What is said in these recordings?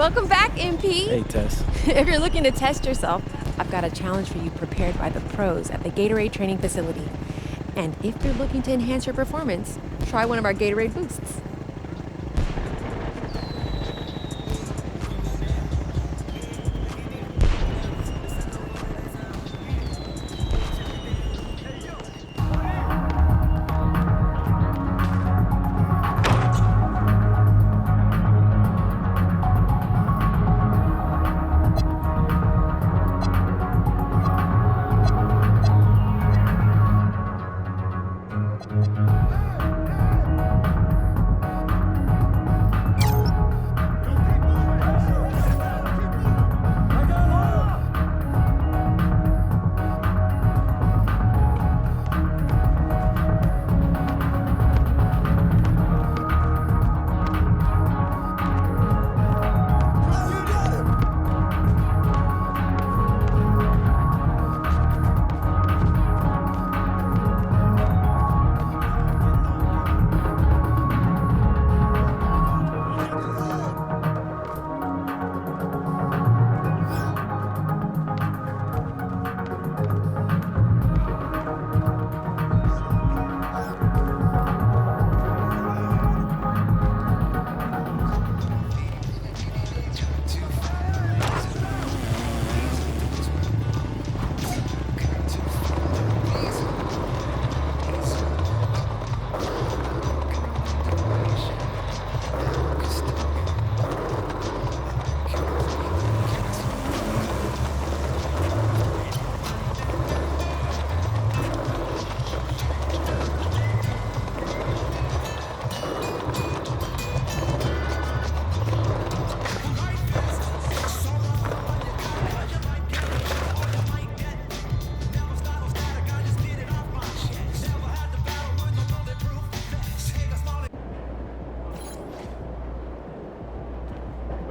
Welcome back, MP. Hey, Tess. If you're looking to test yourself, I've got a challenge for you prepared by the pros at the Gatorade training facility. And if you're looking to enhance your performance, try one of our Gatorade boosts.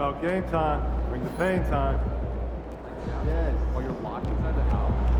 About game time, bring the pain time. Yes. While you're locked inside the house.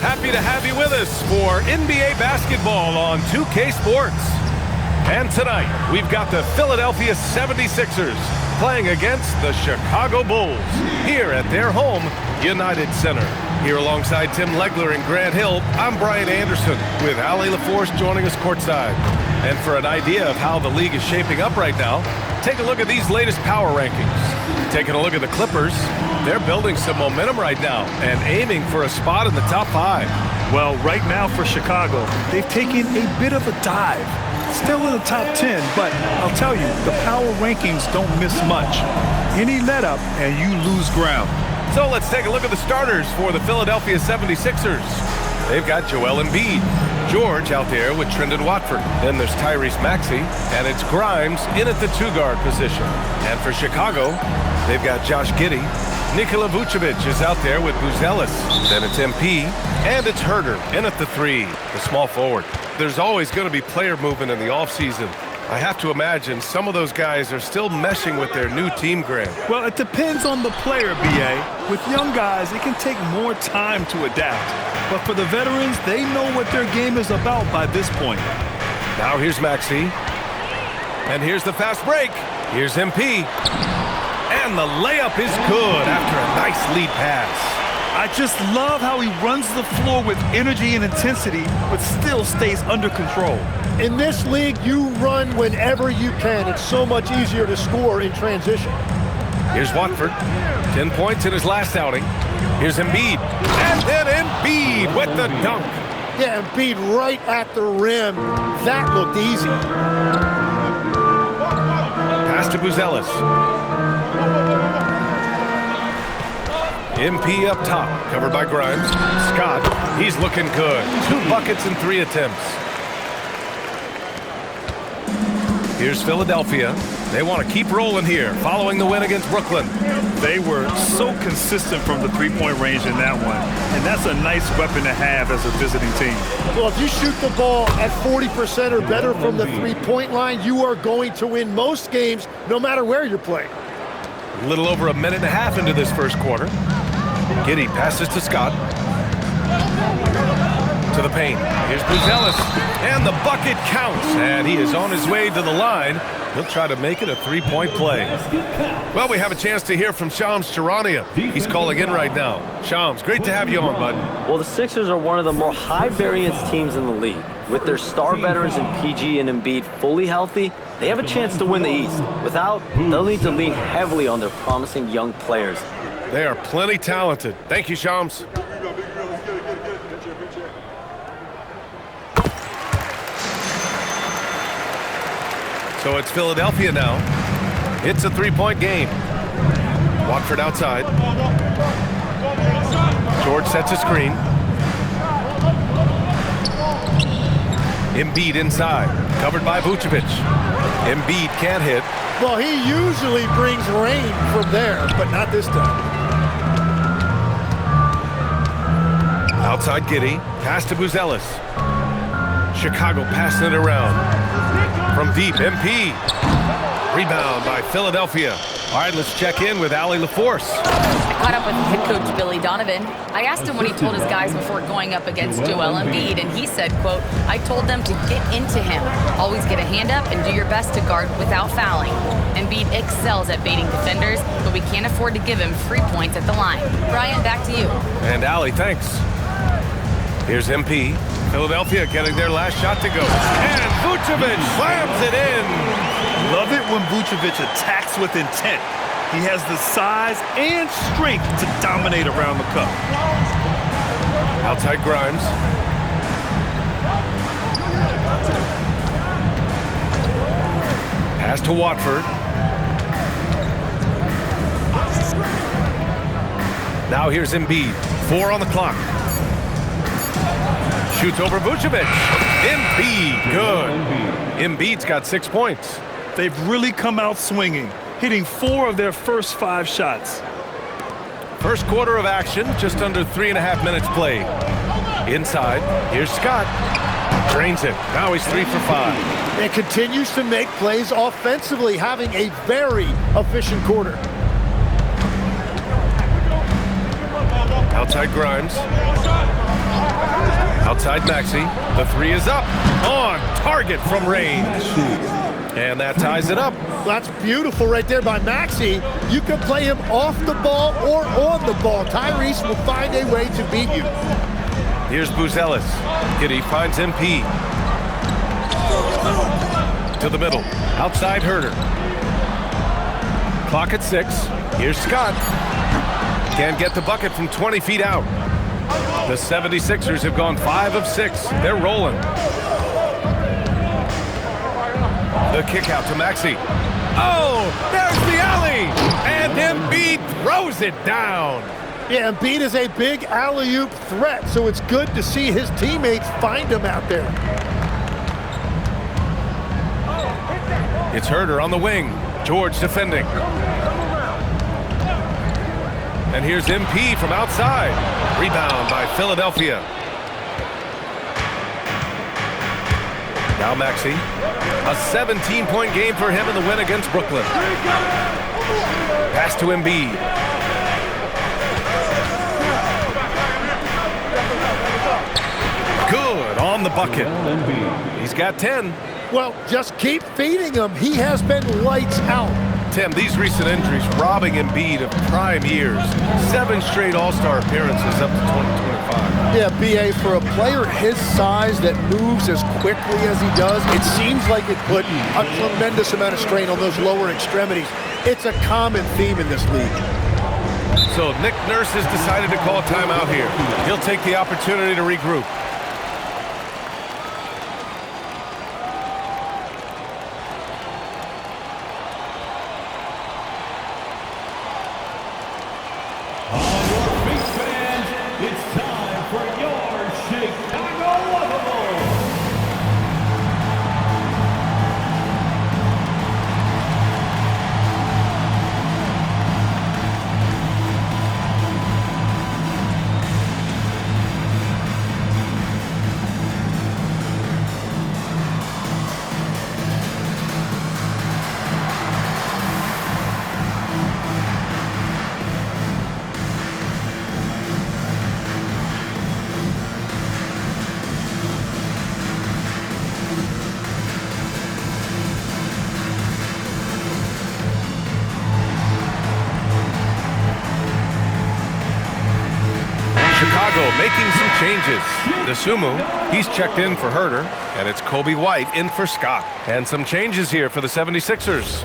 Happy to have you with us for NBA basketball on 2K Sports. And tonight, we've got the Philadelphia 76ers playing against the Chicago Bulls here at their home, United Center. Here alongside Tim Legler and Grant Hill, I'm Brian Anderson with Ali LaForce joining us courtside. And for an idea of how the league is shaping up right now, take a look at these latest power rankings. Taking a look at the Clippers, they're building some momentum right now and aiming for a spot in the top 5. Well, right now for Chicago, they've taken a bit of a dive. Still in the top 10, but I'll tell you, the power rankings don't miss much. Any let up and you lose ground. So let's take a look at the starters for the Philadelphia 76ers. They've got Joel Embiid, George out there with Trendon Watford. Then there's Tyrese Maxey, and it's Grimes in at the 2-guard position. And for Chicago, they've got Josh Giddey. Nikola Vucevic is out there with Buzelis. Then it's MP, and it's Herter in at the 3, the small forward. There's always going to be player movement in the offseason. I have to imagine some of those guys are still meshing with their new team, Grant. Well, it depends on the player, B.A. With young guys, it can take more time to adapt. But for the veterans, they know what their game is about by this point. Now here's Maxey. And here's the fast break. Here's MP. And the layup is good after a nice lead pass. I just love how he runs the floor with energy and intensity, but still stays under control. In this league, you run whenever you can. It's so much easier to score in transition. Here's Watford. 10 points in his last outing. Here's Embiid. And then Embiid with the dunk. Yeah, Embiid right at the rim. That looked easy. Pass to Buzelis. MP up top, covered by Grimes. Scott, he's looking good. 2 buckets in 3 attempts. Here's Philadelphia. They want to keep rolling here, following the win against Brooklyn. They were so consistent from the 3-point range in that one, and that's a nice weapon to have as a visiting team. Well, if you shoot the ball at 40% or better from the 3-point line, you are going to win most games, no matter where you're playing. A little over a minute and a half into this first quarter. Giddey passes to Scott. To the paint. Here's Buzelis. And the bucket counts. And he is on his way to the line. He'll try to make it a 3-point play. Well, we have a chance to hear from Shams Charania. He's calling in right now. Shams, great to have you on, bud. Well, the Sixers are one of the more high-variance teams in the league. With their star veterans in PG and Embiid fully healthy, they have a chance to win the East. Without, they'll need to lean heavily on their promising young players. They are plenty talented. Thank you, Shams. So it's Philadelphia now. It's a 3-point game. Watford outside. George sets a screen. Embiid inside, covered by Vucevic. Embiid can't hit. Well, he usually brings rain from there, but not this time. Outside Giddey, pass to Buzelis. Chicago passing it around. From deep, MP. Rebound by Philadelphia. All right, let's check in with Allie LaForce. I caught up with head coach Billy Donovan. I asked him what he told his guys before going up against Joel Embiid, and he said, quote, "I told them to get into him. Always get a hand up and do your best to guard without fouling. Embiid excels at baiting defenders, but we can't afford to give him free points at the line." Brian, back to you. And Allie, thanks. Here's MP. Philadelphia getting their last shot to go. And Vucevic slams it in. Love it when Vucevic attacks with intent. He has the size and strength to dominate around the cup. Outside Grimes. Pass to Watford. Now here's Embiid. 4 on the clock. Shoots over Vucevic. Embiid, good. Embiid's got 6 points. They've really come out swinging, hitting 4 of their first 5 shots. First quarter of action, just under 3.5 minutes played. Inside, here's Scott. Drains it. Now he's 3 for 5. And continues to make plays offensively, having a very efficient quarter. Outside Grimes. Outside Maxey. The 3 is up. On target from range. And that ties it up. That's beautiful right there by Maxey. You can play him off the ball or on the ball. Tyrese will find a way to beat you. Here's Buzelis. Giddey finds MP. To the middle. Outside Herter. Clock at 6. Here's Scott. Can't get the bucket from 20 feet out. The 76ers have gone 5 of 6. They're rolling. The kick out to Maxey. Oh, there's the alley! And Embiid throws it down. Yeah, Embiid is a big alley-oop threat, so it's good to see his teammates find him out there. It's Herder on the wing. George defending. And here's MP from outside. Rebound by Philadelphia. Now Maxey. A 17-point game for him in the win against Brooklyn. Pass to Embiid. Good on the bucket. He's got 10. Well, just keep feeding him. He has been lights out. Tim, these recent injuries robbing Embiid of prime years. 7 straight All-Star appearances up to 2025. Yeah, BA, for a player his size that moves as quickly as he does, it seems like it put a tremendous amount of strain on those lower extremities. It's a common theme in this league. So Nick Nurse has decided to call timeout here. He'll take the opportunity to regroup. Chicago making some changes. DeSumo, he's checked in for Herder, and it's Kobe White in for Scott. And some changes here for the 76ers.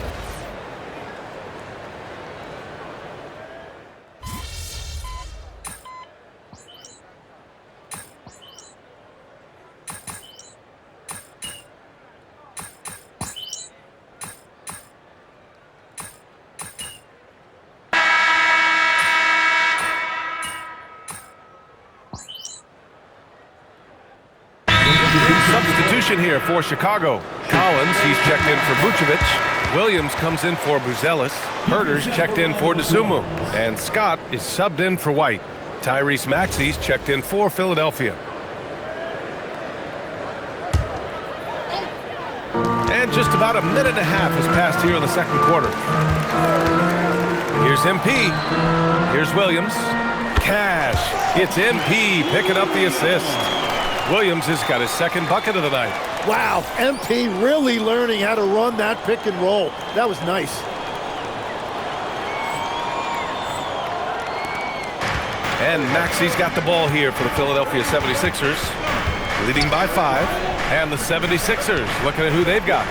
Substitution here for Chicago. Collins, he's checked in for Vucevic. Williams comes in for Buzelis. Herder's checked in for DeSumo. And Scott is subbed in for White. Tyrese Maxey's checked in for Philadelphia. And just about a minute and a half has passed here in the second quarter. Here's MP. Here's Williams. Cash. It's MP picking up the assist. Williams has got his second bucket of the night. Wow, MP really learning how to run that pick and roll. That was nice. And Maxey's got the ball here for the Philadelphia 76ers. Leading by 5. And the 76ers looking at who they've got.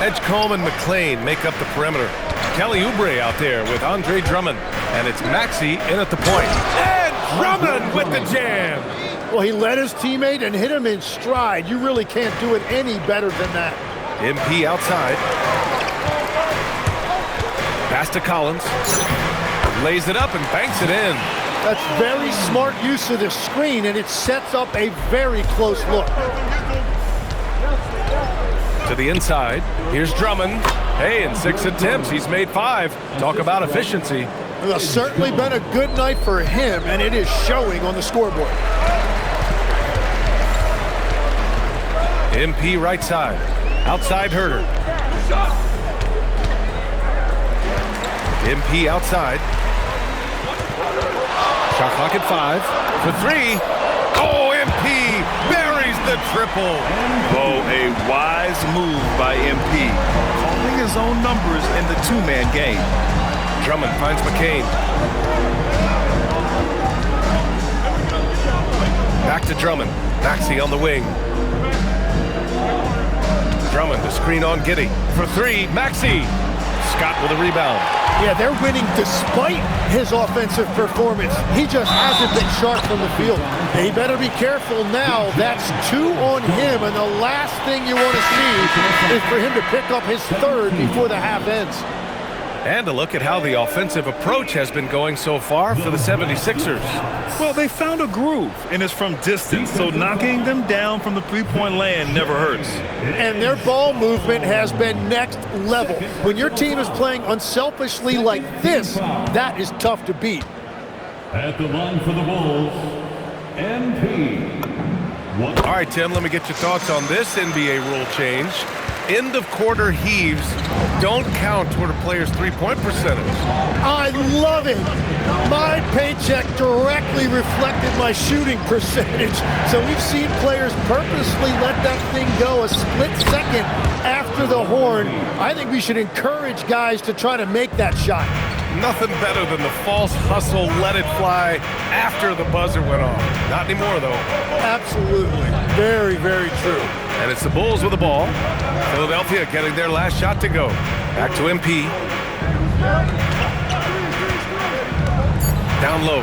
Edgecombe and McClain make up the perimeter. Kelly Oubre out there with Andre Drummond. And it's Maxey in at the point. And Drummond with the jam. Well, he led his teammate and hit him in stride. You really can't do it any better than that. MP outside. Pass to Collins. Lays it up and banks it in. That's very smart use of the screen, and it sets up a very close look. To the inside. Here's Drummond. Hey, in 6 attempts, he's made 5. Talk about efficiency. Well, it's certainly been a good night for him, and it is showing on the scoreboard. MP right side. Outside Herder. MP outside. Shot clock at 5. For 3. Oh, MP buries the triple. Oh, a wise move by MP. Calling his own numbers in the two-man game. Drummond finds McCain. Back to Drummond. Maxey on the wing. Drummond, the screen on Giddey. For 3, Maxey. Scott with a rebound. Yeah, they're winning despite his offensive performance. He just hasn't been sharp from the field. He better be careful now. That's 2 on him, and the last thing you want to see is for him to pick up his 3rd before the half ends. And a look at how the offensive approach has been going so far for the 76ers. Well, they found a groove, and it's from distance, so knocking them down from the three-point land never hurts. And their ball movement has been next level. When your team is playing unselfishly like this, that is tough to beat. At the line for the Bulls, MP. All right, Tim, let me get your thoughts on this NBA rule change. End of quarter heaves don't count toward a player's three-point percentage. I love it. My paycheck directly reflected my shooting percentage. So we've seen players purposely let that thing go a split second after the horn. I think we should encourage guys to try to make that shot. Nothing better than the false hustle, let it fly after the buzzer went off. Not anymore, though. Absolutely. Very, very true. And it's the Bulls with the ball. Philadelphia getting their last shot to go. Back to MP. Down low.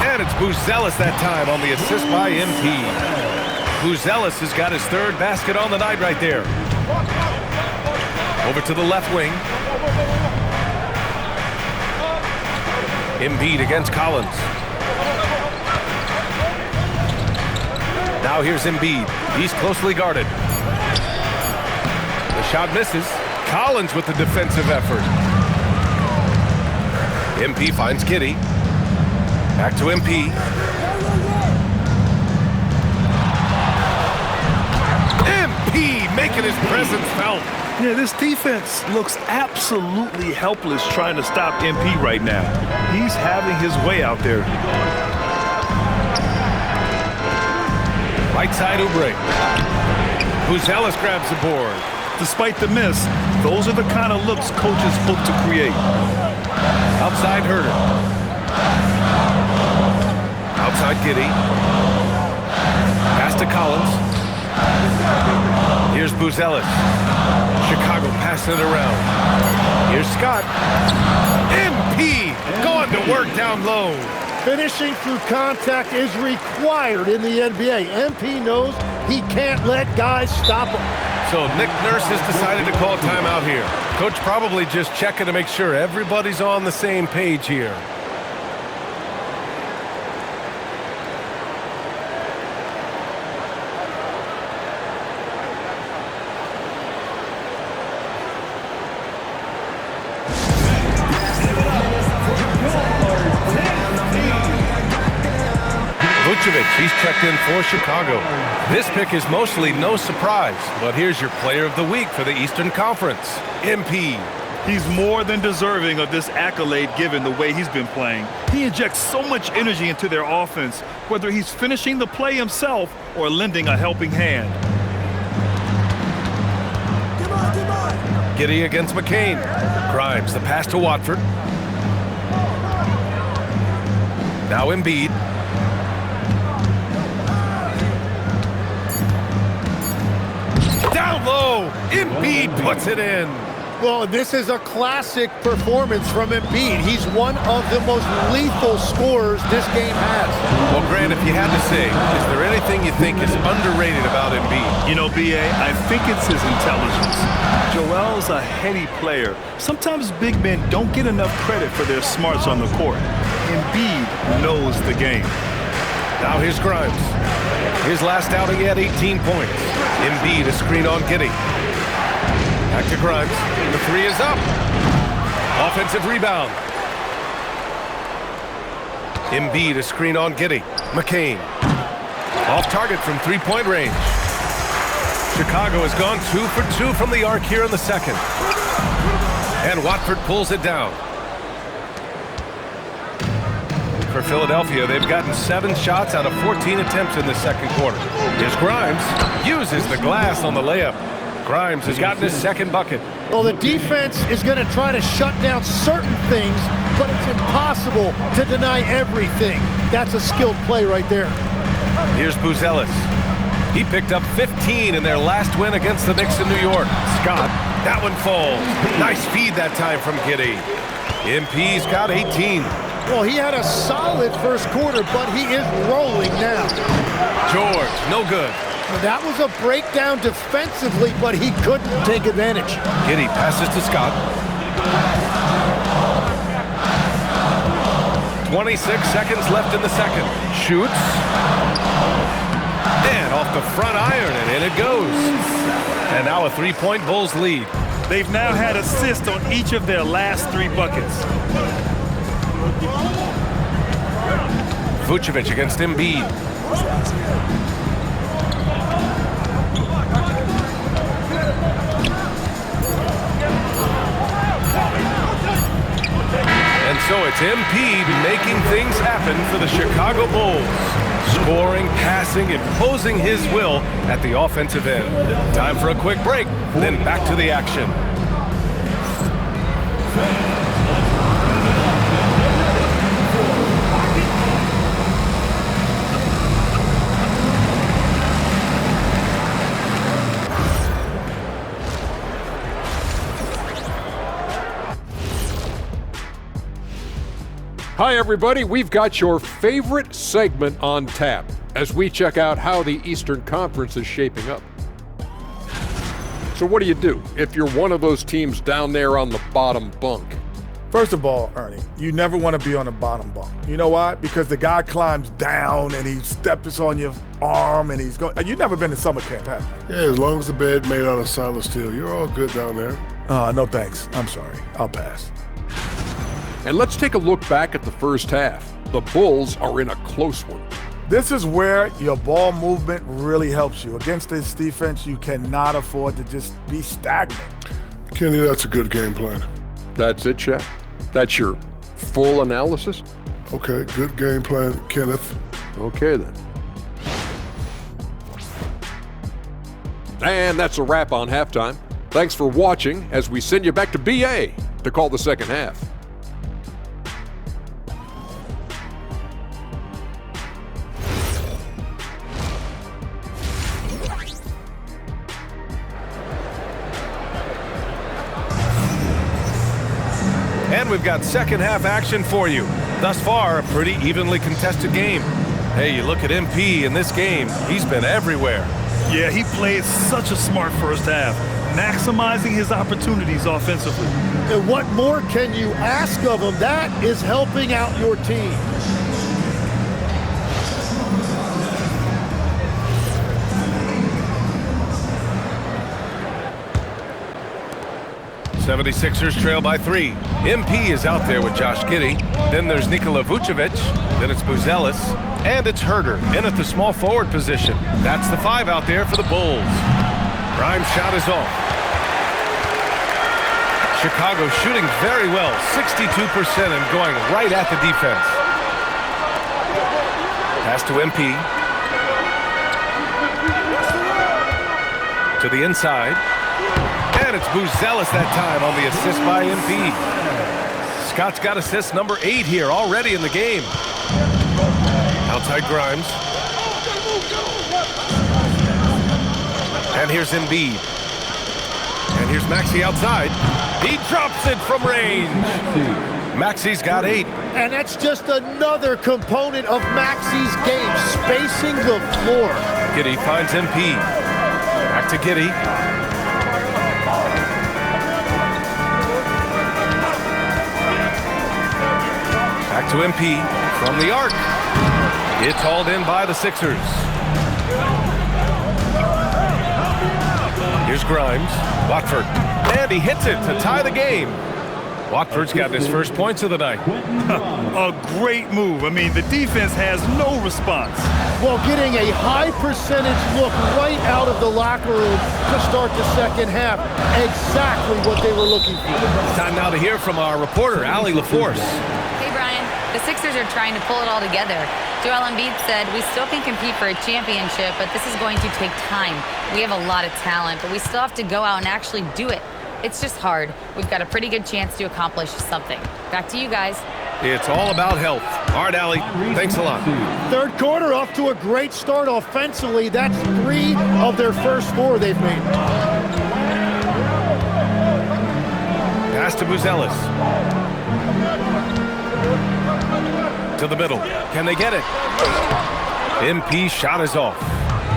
And it's Buzelis that time on the assist by MP. Buzelis has got his third basket on the night right there. Over to the left wing. Embiid against Collins. Now here's Embiid. He's closely guarded. The shot misses. Collins with the defensive effort. MP finds Kitty. Back to MP. MP making his presence felt. Yeah, this defense looks absolutely helpless trying to stop MP right now. He's having his way out there. Right side Oubre. Buzelis grabs the board. Despite the miss, those are the kind of looks coaches hope to create. Outside Herter. Outside Giddey. Pass to Collins. Here's Buzelis. Chicago passing it around. Here's Scott. MP going to work down low. Finishing through contact is required in the NBA. MP knows he can't let guys stop him. So Nick Nurse has decided to call timeout here. Coach probably just checking to make sure everybody's on the same page here. He's checked in for Chicago. This pick is mostly no surprise, but here's your player of the week for the Eastern Conference, MP. He's more than deserving of this accolade given the way he's been playing. He injects so much energy into their offense, whether he's finishing the play himself or lending a helping hand. Giddey against McCain. Grimes, the pass to Watford. Now Embiid. Down low, Embiid puts it in. Well, this is a classic performance from Embiid. He's one of the most lethal scorers this game has. Well, Grant, if you had to say, is there anything you think is underrated about Embiid? You know, B.A., I think it's his intelligence. Joel's a heady player. Sometimes big men don't get enough credit for their smarts on the court. Embiid knows the game. Now here's Grimes. His last outing, he had 18 points. Embiid, a screen on Giddey. Back to Grimes. The three is up. Offensive rebound. Embiid, a screen on Giddey. McCain. Off target from three-point range. Chicago has gone 2 for 2 from the arc here in the second. And Watford pulls it down. For Philadelphia, they've gotten 7 shots out of 14 attempts in the second quarter. Here's Grimes. Uses the glass on the layup. Grimes has gotten his second bucket. Well, the defense is going to try to shut down certain things, but it's impossible to deny everything. That's a skilled play right there. Here's Buzelis. He picked up 15 in their last win against the Knicks in New York. Scott, that one falls. Nice feed that time from Giddey. MP's got 18. Well, he had a solid first quarter, but he is rolling now. George, no good. That was a breakdown defensively, but he couldn't take advantage. Giddey passes to Scott. 26 seconds left in the second. Shoots. And off the front iron, and in it goes. And now a 3-point Bulls lead. They've now had assists on each of their last 3 buckets. Vucevic against Embiid. And so it's Embiid making things happen for the Chicago Bulls. Scoring, passing, imposing his will at the offensive end. Time for a quick break, then back to the action. Hi, everybody. We've got your favorite segment on tap as we check out how the Eastern Conference is shaping up. So what do you do if you're one of those teams down there on the bottom bunk? First of all, Ernie, you never want to be on the bottom bunk. You know why? Because the guy climbs down and he steps on your arm and he's going. You've never been to summer camp, have you? Yeah, as long as the bed made out of solid steel, you're all good down there. No thanks. I'm sorry. I'll pass. And let's take a look back at the first half. The Bulls are in a close one. This is where your ball movement really helps you. Against this defense, you cannot afford to just be stagnant. Kenny, that's a good game plan. That's it, Shaq? That's your full analysis? Okay, good game plan, Kenneth. Okay, then. And that's a wrap on halftime. Thanks for watching as we send you back to BA to call the second half. And we've got second half action for you. Thus far, a pretty evenly contested game. Hey, you look at MP in this game, he's been everywhere. Yeah, he played such a smart first half, maximizing his opportunities offensively. And what more can you ask of him? That is helping out your team. '76ers trail by 3. MP is out there with Josh Giddey. Then there's Nikola Vucevic. Then it's Buzelis. And it's Herter in at the small forward position. That's the 5 out there for the Bulls. Grimes' shot is off. Chicago shooting very well, 62% and going right at the defense. Pass to MP. To the inside. And it's Buzelis that time on the assist by Embiid. Scott's got assist number 8 here already in the game. Outside Grimes. And here's Embiid. And here's Maxey outside. He drops it from range. Maxey's got 8. And that's just another component of Maxey's game, spacing the floor. Giddey finds Embiid. Back to Giddey. Back to MP from the arc. It's hauled in by the Sixers. Here's Grimes. Watford. And he hits it to tie the game. Watford's got his first points of the night. A great move. I mean, the defense has no response. Well, getting a high percentage look right out of the locker room to start the second half. Exactly what they were looking for. Time now to hear from our reporter, Allie LaForce. Hey, Brian. The Sixers are trying to pull it all together. Joel Embiid said, we still can compete for a championship, but this is going to take time. We have a lot of talent, but we still have to go out and actually do it. It's just hard. We've got a pretty good chance to accomplish something. Back to you guys. It's all about health. All right, Allie, thanks a lot. Third quarter off to a great start offensively. That's 3 of their first 4 they've made. Pass to Buzelis. To the middle. Can they get it? MP shot is off.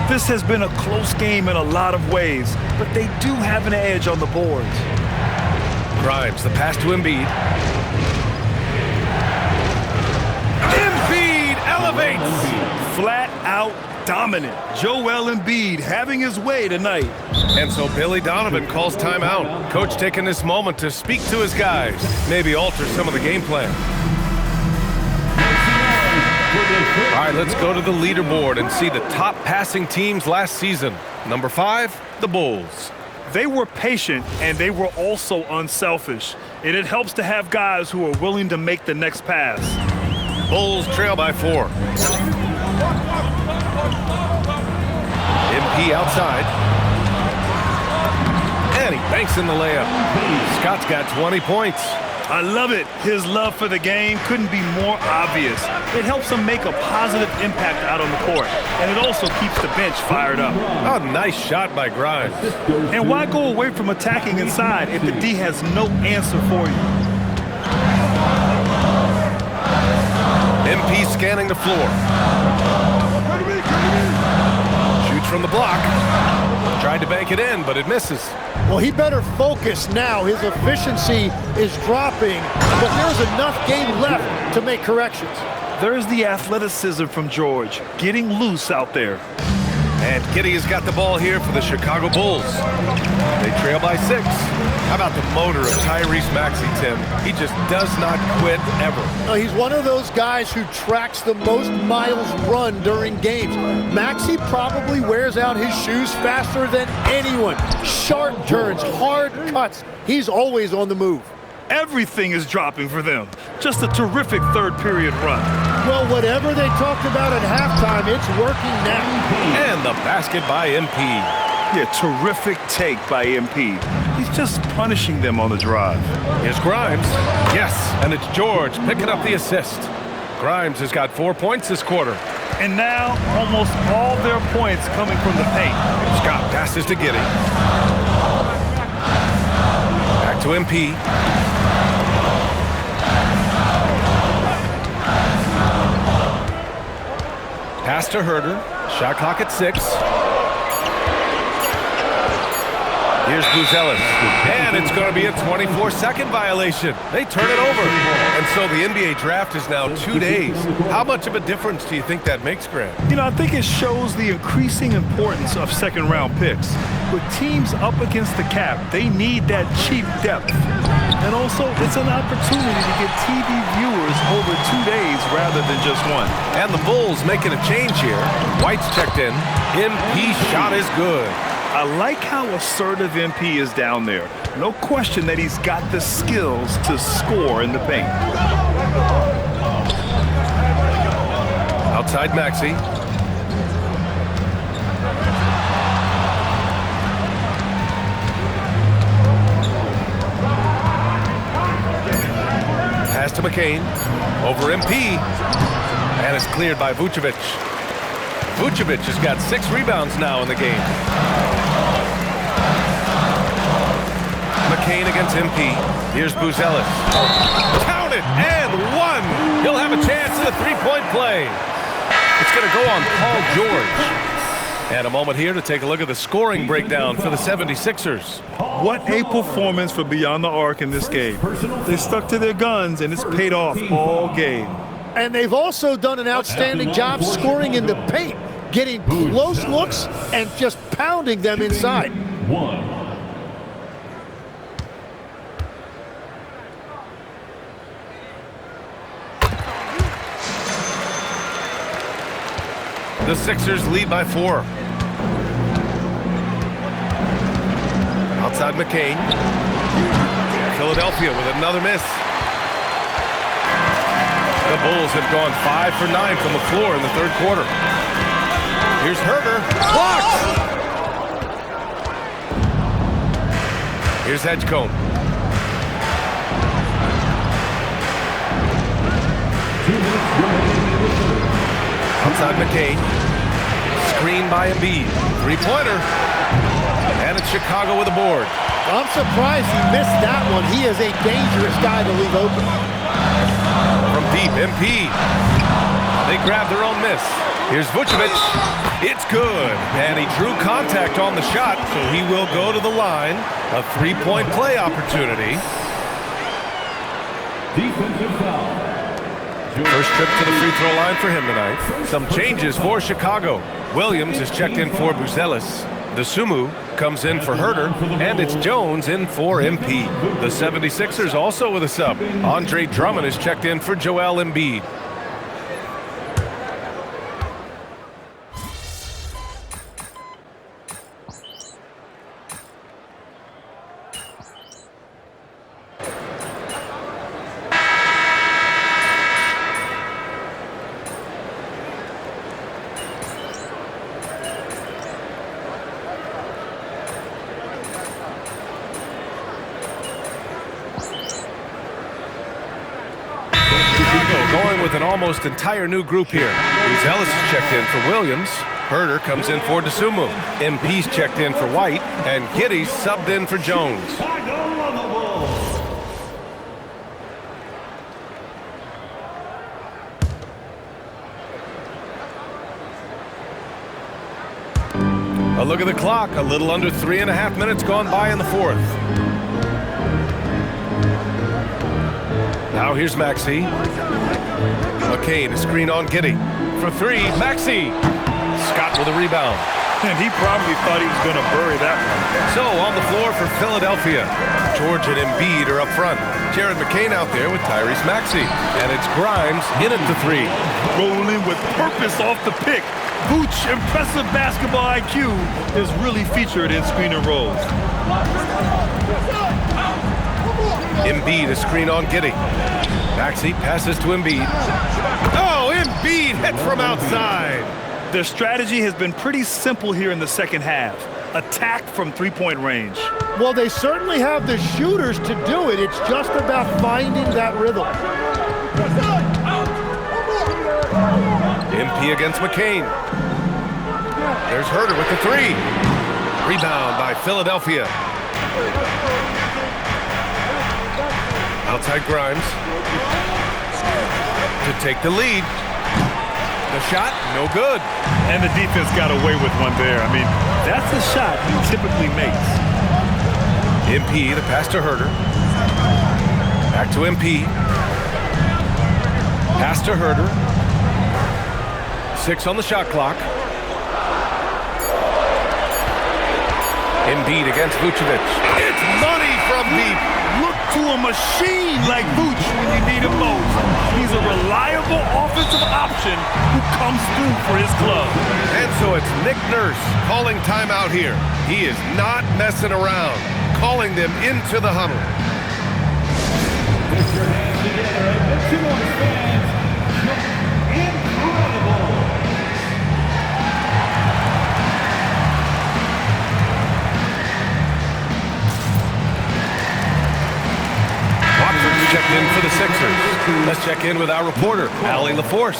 This has been a close game in a lot of ways, but they do have an edge on the boards. Grimes, the pass to Embiid. flat out dominant. Joel Embiid having his way tonight. And so Billy Donovan calls timeout. Coach taking this moment to speak to his guys, maybe alter some of the game plan. All right, let's go to the leaderboard and see the top passing teams last season. Number 5, the Bulls. They were patient, and they were also unselfish. And it helps to have guys who are willing to make the next pass. Bulls trail by 4. MP outside. And he banks in the layup. Scott's got 20 points. I love it. His love for the game couldn't be more obvious. It helps him make a positive impact out on the court, and it also keeps the bench fired up. Oh, nice shot by Grimes. And why go away from attacking inside if the D has no answer for you? MP scanning the floor. Shoots from the block. Tried to bank it in, but it misses. Well, he better focus now. His efficiency is dropping, but there's enough game left to make corrections. There's the athleticism from George, getting loose out there. And Giddey has got the ball here for the Chicago Bulls. They trail by 6. How about the motor of Tyrese Maxey, Tim? He just does not quit ever. He's one of those guys who tracks the most miles run during games. Maxey probably wears out his shoes faster than anyone. Sharp turns, hard cuts. He's always on the move. Everything is dropping for them. Just a terrific third period run. Well, whatever they talked about at halftime, it's working now. And the basket by MP. Yeah, terrific take by MP. He's just punishing them on the drive. Here's Grimes. Yes, and it's George picking up the assist. Grimes has got 4 points this quarter. And now, almost all their points coming from the paint. Scott passes to Giddey. Back to MP. Pass to Herder. Shot clock at 6. Here's Buzelis. And it's going to be a 24-second violation. They turn it over. And so the NBA draft is now 2 days. How much of a difference do you think that makes, Grant? You know, I think it shows the increasing importance of second-round picks. With teams up against the cap, they need that cheap depth. And also, it's an opportunity to get TV viewers over 2 days rather than just one. And the Bulls making a change here. White's checked in. MP shot is good. I like how assertive MP is down there. No question that he's got the skills to score in the paint. Outside Maxey. Pass to McCain. Over MP. And it's cleared by Vucevic. Vucevic has got 6 rebounds now in the game. McCain against MP. Here's Buzelis. Count it, and 1. He'll have a chance in the 3-point play. It's going to go on Paul George. And a moment here to take a look at the scoring breakdown for the 76ers. What a performance for Beyond the Arc in this game. They stuck to their guns, and it's paid off all game. And they've also done an outstanding job scoring in the paint, getting close looks and just pounding them inside. 1. The Sixers lead by 4. Outside McCain. Philadelphia with another miss. The Bulls have gone 5 for 9 from the floor in the third quarter. Here's Herder. Blocked! Here's Edgecombe. Outside McCain. Screen by Embiid. 3-pointer. And it's Chicago with a board. I'm surprised he missed that one. He is a dangerous guy to leave open. From deep, MP. They grab their own miss. Here's Vucevic. It's good. And he drew contact on the shot, so he will go to the line. A 3-point play opportunity. Defensive foul. First trip to the free throw line for him tonight. Some changes for Chicago. Williams is checked in for Buzelis. The Sumu comes in for Herder, and it's Jones in for MP. The 76ers also with a sub. Andre Drummond is checked in for Joel Embiid. Going with an almost entire new group here. Buzelis is checked in for Williams. Herder comes in for DeSumo. MP's checked in for White. And Giddey's subbed in for Jones. A look at the clock. A little under 3.5 minutes gone by in the fourth. Now here's Maxey. McCain, a screen on Giddey. For three, Maxey. Scott with a rebound. And he probably thought he was going to bury that one. So on the floor for Philadelphia, George and Embiid are up front. Jared McCain out there with Tyrese Maxey. And it's Grimes in at the three. Rolling with purpose off the pick. Vooch, impressive basketball IQ, is really featured in screen and rolls. Embiid, a screen on Giddey. Maxey passes to Embiid. Oh, Embiid hits from outside. Their strategy has been pretty simple here in the second half. Attack from three-point range. Well, they certainly have the shooters to do it. It's just about finding that rhythm. MP against McCain. There's Herder with the three. Rebound by Philadelphia. Outside Grimes to take the lead. The shot, no good. And the defense got away with one there. I mean, that's a shot he typically makes. MP, the pass to Herder. Back to MP. Pass to Herder. 6 on the shot clock. Embiid against Vucevic. It's money from deep. Look to a machine like Vooch when you need him most. He's a reliable offensive option who comes through for his club. And so it's Nick Nurse calling timeout here. He is not messing around, calling them into the huddle. Put your hands together and make some noise, fans. Incredible. Checked in for the Sixers. Let's check in with our reporter, Allie LaForce.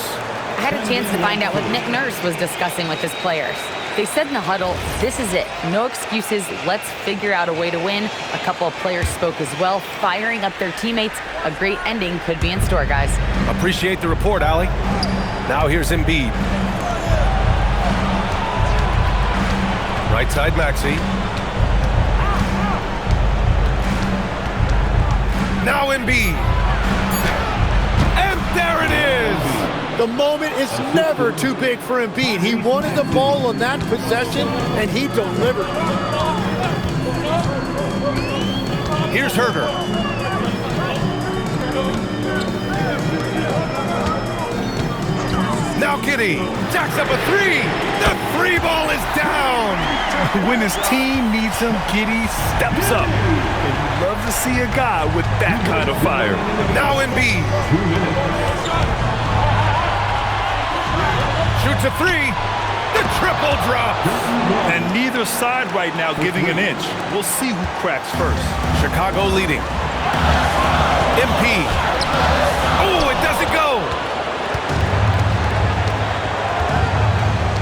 I had a chance to find out what Nick Nurse was discussing with his players. They said in the huddle, this is it. No excuses. Let's figure out a way to win. A couple of players spoke as well, firing up their teammates. A great ending could be in store, guys. Appreciate the report, Allie. Now here's Embiid. Right side, Maxey. Now Embiid. And there it is. The moment is never too big for Embiid. He wanted the ball on that possession, and he delivered. Here's Herder. Now Giddey jacks up a three. The three ball is down. When his team needs him, Giddey steps up. And you love to see a guy with that kind of fire. Now Embiid. Shoots a three. The triple drop. And neither side right now giving an inch. We'll see who cracks first. Chicago leading. MP. Oh, it doesn't go.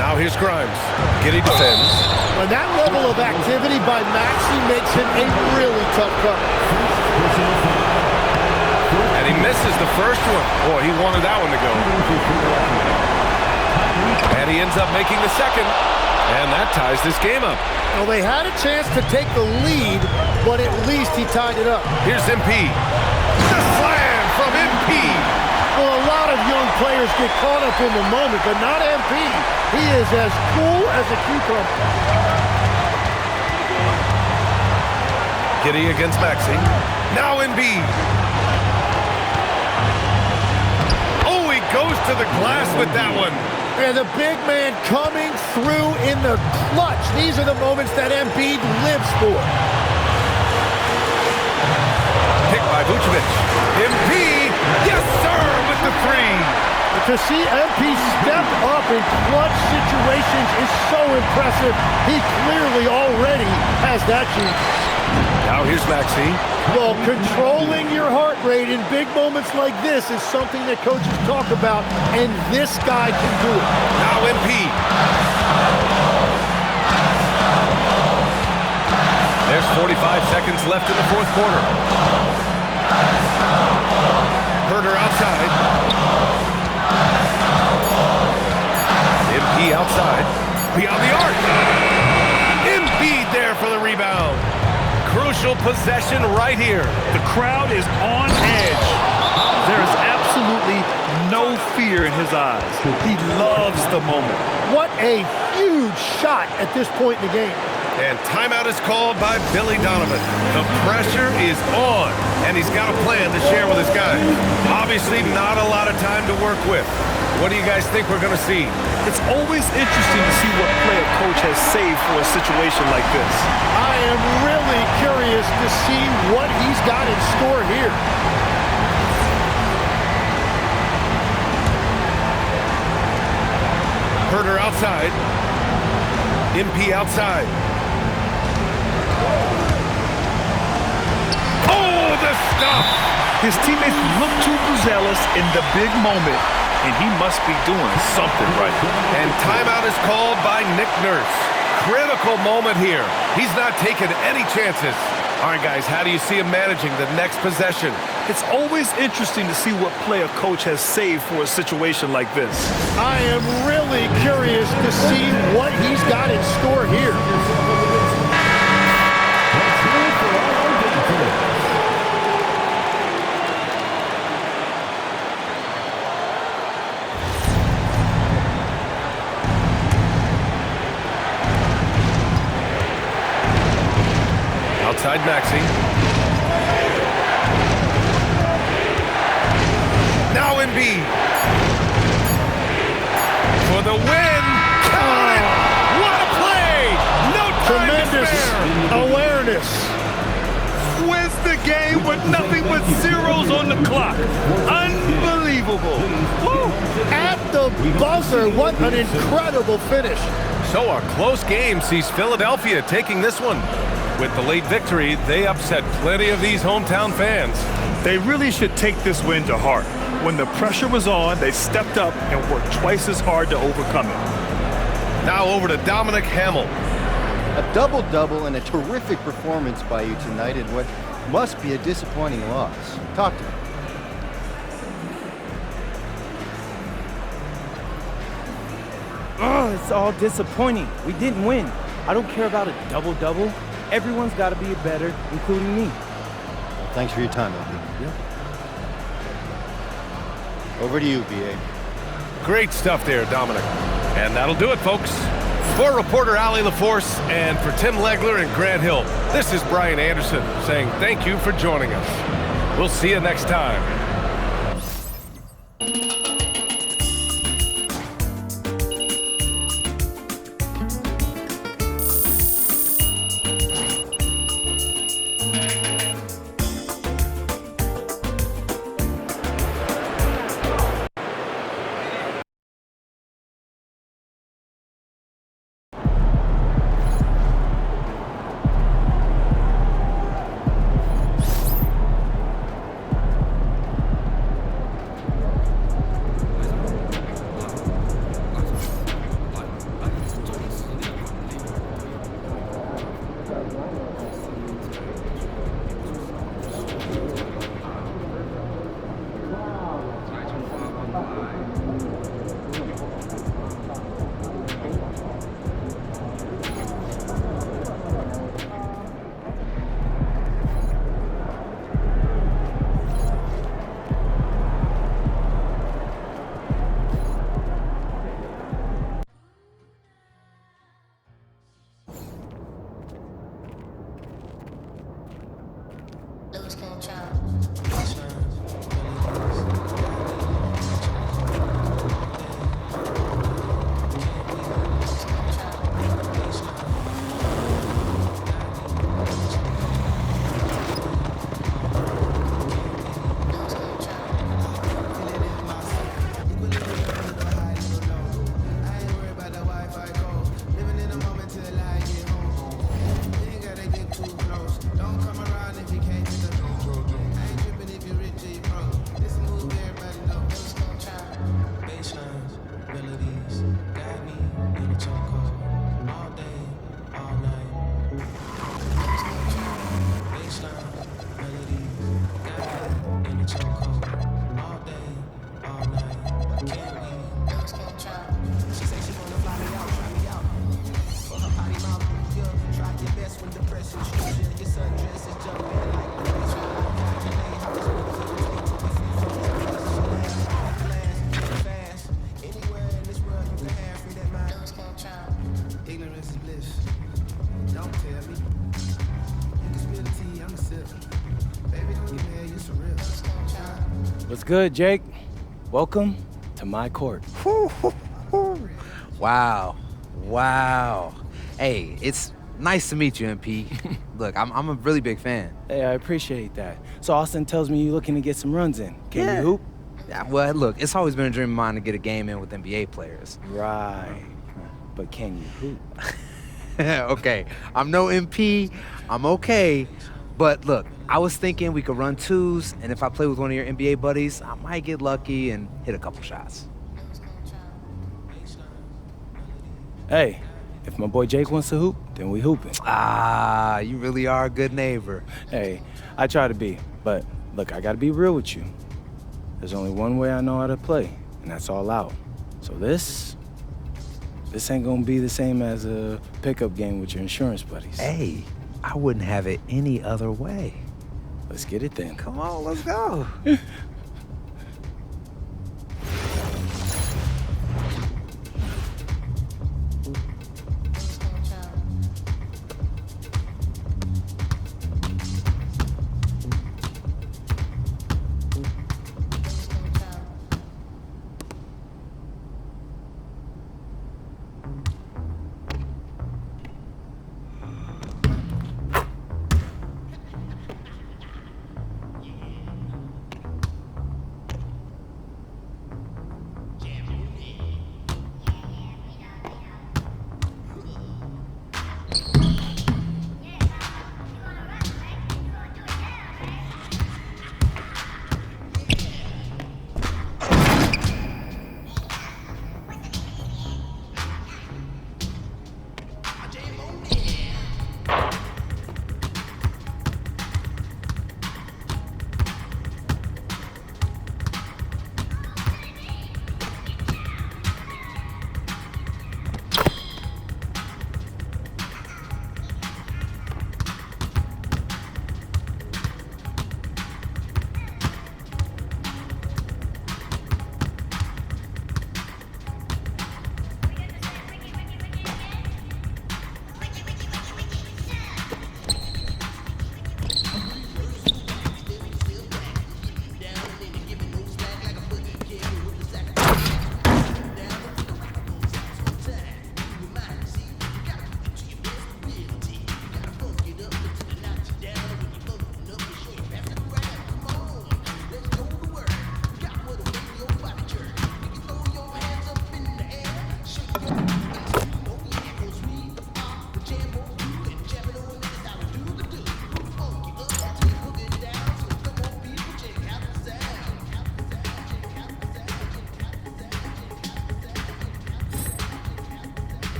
Now here's Grimes. Giddey defends. And that level of activity by Maxey makes him a really tough cover. And he misses the first one. Boy, he wanted that one to go. And he ends up making the second. And that ties this game up. Well, they had a chance to take the lead, but at least he tied it up. Here's MP. The slam from MP. Well, a lot of young players get caught up in the moment, but not Embiid. He is as cool as a cucumber. Giddy against Maxey. Now Embiid. Oh, he goes to the glass with that one. And the big man coming through in the clutch. These are the moments that Embiid lives for. Pick by Vucevic. Embiid, yes sir, with the three. To see MP step up in clutch situations is so impressive. He clearly already has that gene. Now here's Maxey. Well, controlling your heart rate in big moments like this is something that coaches talk about, and this guy can do it. Now Embiid. There's 45 seconds left in the fourth quarter. Herter outside. Embiid outside. Beyond the arc. Embiid there for the rebound. Crucial possession right here. The crowd is on edge. There is absolutely no fear in his eyes. He loves the moment. What a huge shot at this point in the game. And timeout is called by Billy Donovan. The pressure is on, and he's got a plan to share with his guys. Obviously not a lot of time to work with. What do you guys think we're going to see? It's always interesting to see what play a coach has saved for a situation like this. I am really curious to see what he's got in store here. Herter outside. MP outside. Oh, the stuff! His teammates look too zealous in the big moment, and he must be doing something right. And timeout is called by Nick Nurse. Critical moment here. He's not taking any chances. All right, guys, how do you see him managing the next possession? It's always interesting to see what play a coach has saved for a situation like this. I am really curious to see what he's got in store here. Outside Maxey. Now Embiid. For the win. Count it! What a play! No time Tremendous to spare. awareness. Wins the game with nothing but zeros on the clock. Unbelievable. Woo! At the buzzer, what an incredible finish. So a close game sees Philadelphia taking this one. With the late victory, they upset plenty of these hometown fans. They really should take this win to heart. When the pressure was on, they stepped up and worked twice as hard to overcome it. Now over to Dominic Hamill. A double-double and a terrific performance by you tonight in what must be a disappointing loss. Talk to me. Oh, it's all disappointing. We didn't win. I don't care about a double-double. Everyone's got to be better, including me. Thanks for your time, Embiid. Yeah. Over to you, B.A. Great stuff there, Dominic. And that'll do it, folks. For reporter Allie LaForce and for Tim Legler and Grant Hill, this is Brian Anderson saying thank you for joining us. We'll see you next time. ignorance is bliss. Don't tell me. You can spill the tea, I'm a sip. Baby, don't get mad, you surreal. What's good, Jake? Welcome to my court. Wow. Wow. Hey, it's nice to meet you, MP. Look, I'm a really big fan. Hey, I appreciate that. So Austin tells me you're looking to get some runs in. Can you hoop? Yeah, well, look, it's always been a dream of mine to get a game in with NBA players. Right. But can you hoop? Okay, I'm no MP. I'm okay. But look, I was thinking we could run twos, and if I play with one of your NBA buddies, I might get lucky and hit a couple shots. Hey, if my boy Jake wants to hoop, then we hooping. Ah, you really are a good neighbor. Hey, I try to be, but look, I gotta be real with you. There's only one way I know how to play, and that's all out. So this ain't gonna be the same as a pickup game with your insurance buddies. Hey, I wouldn't have it any other way. Let's get it then. Come on, let's go.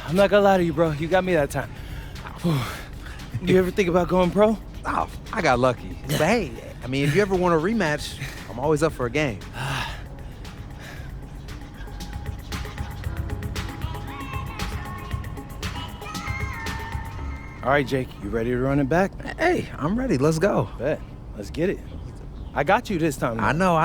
I'm not gonna lie to you, bro. You got me that time. You ever think about going pro? Oh, I got lucky. But hey, I mean, if you ever want a rematch, I'm always up for a game. All right, Jake, you ready to run it back? Hey, I'm ready. Let's go. Bet. Let's get it. I got you this time. I know.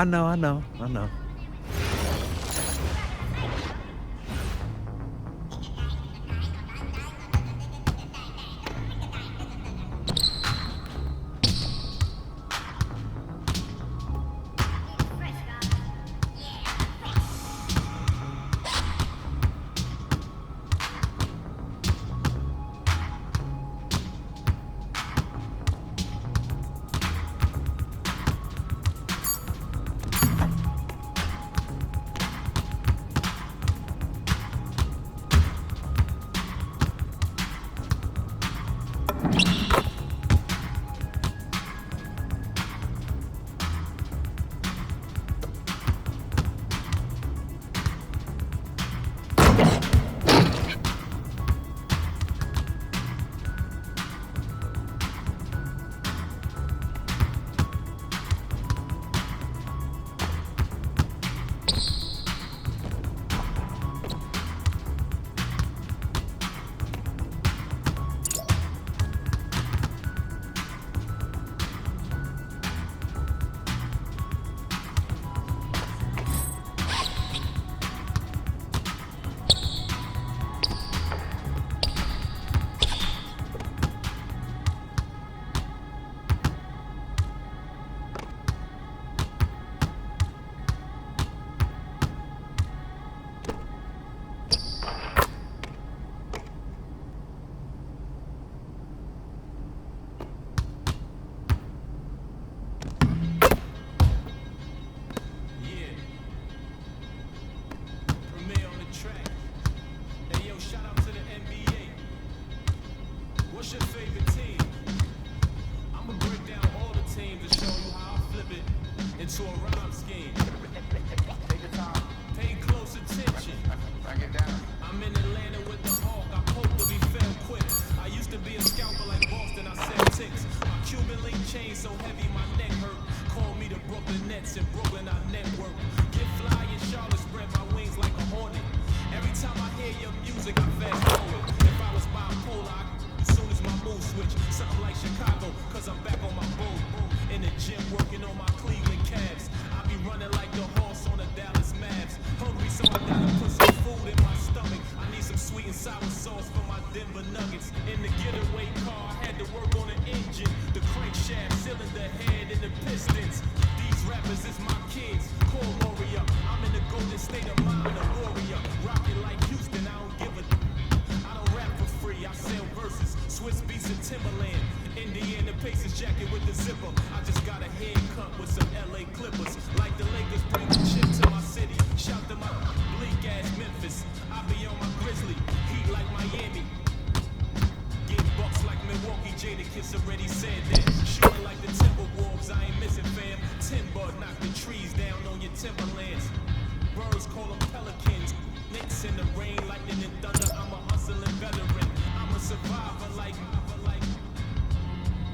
What's your favorite team? I'ma break down all the teams and show you how I flip it into a rhyme scheme. Take your time. Pay close attention. Back it down. I'm in Atlanta with the Hawk. I hope to be found quick. I used to be a scalper like Boston. I said ticks. My Cuban link chain so heavy my neck hurt. Call me the Brooklyn Nets. In Brooklyn I network. Get fly in Charlotte, spread my wings like a hornet. Every time I hear your music, I fast forward. If I was bipolar, as soon as my mood switch, something like Chicago, cause I'm back on my boat. In the gym, working on my Cleveland Cavs. I be running like the horse on the Dallas Mavs. Hungry, so I gotta put some food in my stomach. I need some sweet and sour sauce for my Denver Nuggets. In the getaway car, I had to work on the engine, the crankshaft, cylinder head, and the pistons. These rappers is my kids, core warrior. I'm in the golden state of mind, a warrior. Rockin' like Houston, I don't give a. I don't rap for free, I sell verses. Swiss beats and Timberland. Indiana Pacers jacket with the zipper. I just got a haircut with some LA Clippers. Like the Lakers bring the chip to my city. Shout to my bleak ass Memphis. I be on my Grizzly, heat like Miami. Get bucks like Milwaukee, Jada Kiss already said that. Shooting like the Timberwolves, I ain't missing fam. Timber knock the trees down on your timberlands. Birds call them pelicans. Knicks in the rain, lightning and thunder. I'm a hustling veteran. I'm a survivor like.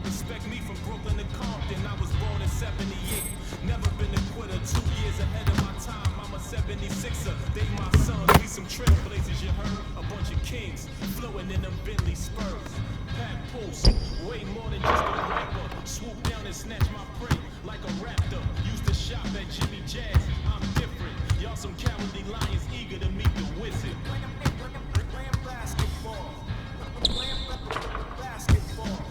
Respect me from Brooklyn to Compton. I was born in 78. Never been a quitter. 2 years ahead of my time. I'm a 76er. They my sons. We some trailblazers, you heard? A bunch of kings flowing in them Bentley Spurs. Pat Pulse, way more than just a rapper. Swoop down and snatch my prey like a raptor. Used to shop at Jimmy Jazz. I'm different. Y'all some cowardly lions eager to meet the wizard. Playing basketball. Basketball.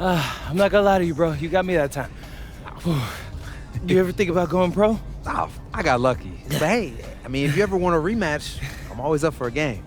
I'm not gonna lie to you, bro. You got me that time. You ever think about going pro? Oh, I got lucky. But hey, I mean, if you ever want a rematch, I'm always up for a game.